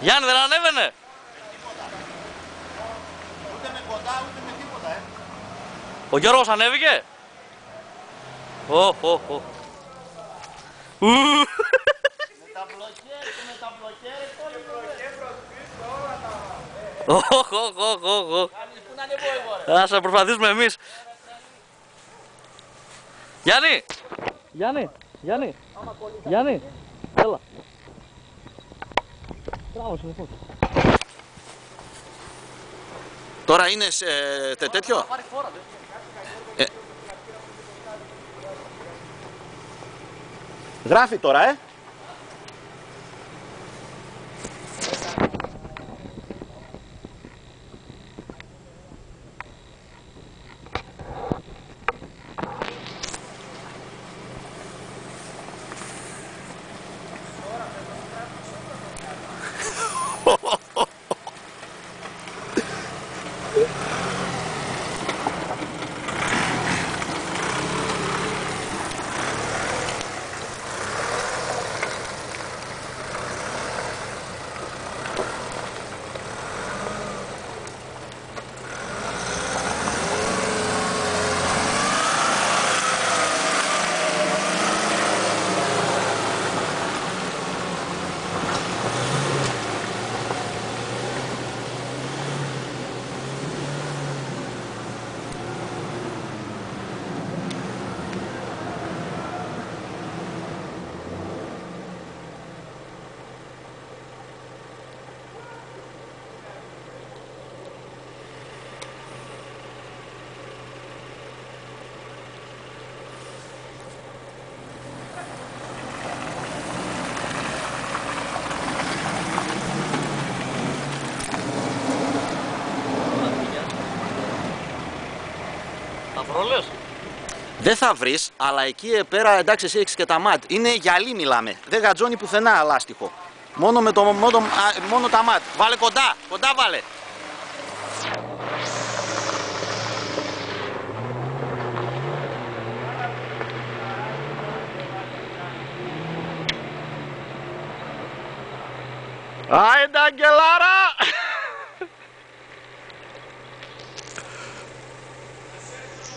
Γιάννη, δεν ανέβαινε. Ούτε με κοντά, ούτε με τίποτα, Ο Γιώργος ανέβηκε. Με τα μπλοκέρ και με τα μπλοκέρ Ας θα προσπαθήσουμε εμείς. Γιάννη! Γιάννη! Έλα. Τώρα είναι σε τέτοιο. Γράφει τώρα, Δεν θα βρεις, αλλά εκεί πέρα εντάξει εσύ έχεις και τα ματ. Είναι γυαλί μιλάμε. Δεν γατζώνει πουθενά λάστιχο. Μόνο τα ματ. Βάλε κοντά, κοντά βάλε. Άιντε Αγγελάρα!